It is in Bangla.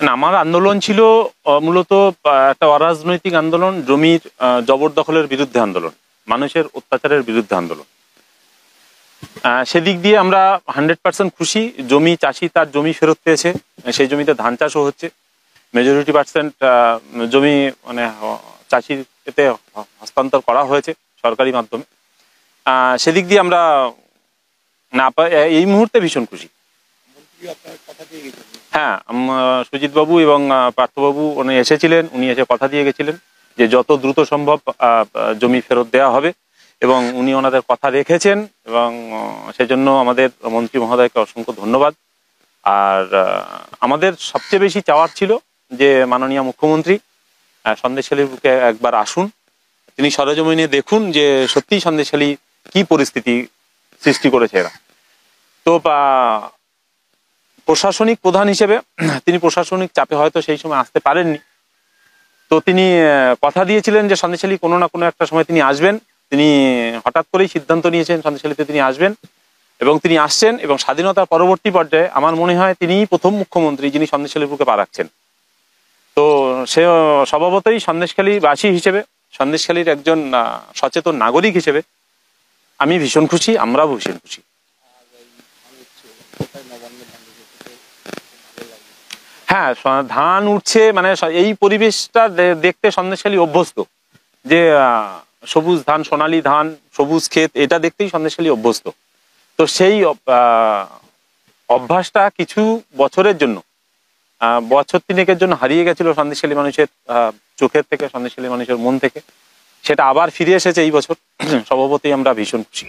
না, আমার আন্দোলন ছিল মূলত একটা অরাজনৈতিক আন্দোলন, জমির জবরদখলের বিরুদ্ধে আন্দোলন, মানুষের অত্যাচারের বিরুদ্ধে আন্দোলন। সেদিক দিয়ে আমরা 100% খুশি। জমি চাষি তার জমি ফেরত পেয়েছে, সেই জমিতে ধান চাষও হচ্ছে। মেজরিটি পার্সেন্ট জমি মানে চাষির এতে হস্তান্তর করা হয়েছে সরকারি মাধ্যমে। সেদিক দিয়ে আমরা এই মুহূর্তে ভীষণ খুশি। হ্যাঁ, সুজিত বাবু এবং পার্থবাবু উনি এসেছিলেন, উনি এসে কথা দিয়ে গেছিলেন যে যত দ্রুত সম্ভব জমি ফেরত দেওয়া হবে, এবং উনি ওনাদের কথা রেখেছেন, এবং সেজন্য আমাদের মন্ত্রী মহোদয়কে অসংখ্য ধন্যবাদ। আর আমাদের সবচেয়ে বেশি চাওয়ার ছিল যে মাননীয় মুখ্যমন্ত্রী সন্দেশখালীর বুকে একবার আসুন, তিনি সরেজমিনে দেখুন যে সত্যিই সন্দেশখালী কি পরিস্থিতি সৃষ্টি করেছে এরা। তো প্রশাসনিক প্রধান হিসেবে তিনি প্রশাসনিক চাপে হয়তো সেই সময় আসতে পারেননি। তো তিনি কথা দিয়েছিলেন যে সন্দেশখালী কোনো না কোনো একটা সময় তিনি আসবেন। তিনি হঠাৎ করেই সিদ্ধান্ত নিয়েছেন সন্দেশখালীতে তিনি আসবেন, এবং তিনি আসছেন। এবং স্বাধীনতার পরবর্তী পর্যায়ে আমার মনে হয় তিনিই প্রথম মুখ্যমন্ত্রী যিনি সন্দেশখালীর বুকে পা রাখছেন। তো সে স্বভাবতই সন্দেশখালীবাসী হিসেবে, সন্দেশখালীর একজন সচেতন নাগরিক হিসেবে আমি ভীষণ খুশি, আমরাও ভীষণ খুশি। হ্যাঁ, ধান উঠছে, মানে এই পরিবেশটা দেখতে সন্দেশখালী অভ্যস্ত, যে সবুজ ধান, সোনালী ধান, সবুজ ক্ষেত, এটা দেখতেই সন্দেশখালী অভ্যস্ত। তো সেই অভ্যাসটা কিছু বছরের জন্য, বছর তিনেকের জন্য হারিয়ে গেছিল সন্দেশখালী মানুষের চোখের থেকে, সন্দেশখালী মানুষের মন থেকে। সেটা আবার ফিরে এসেছে এই বছর। স্বভাবতই আমরা ভীষণ খুশি।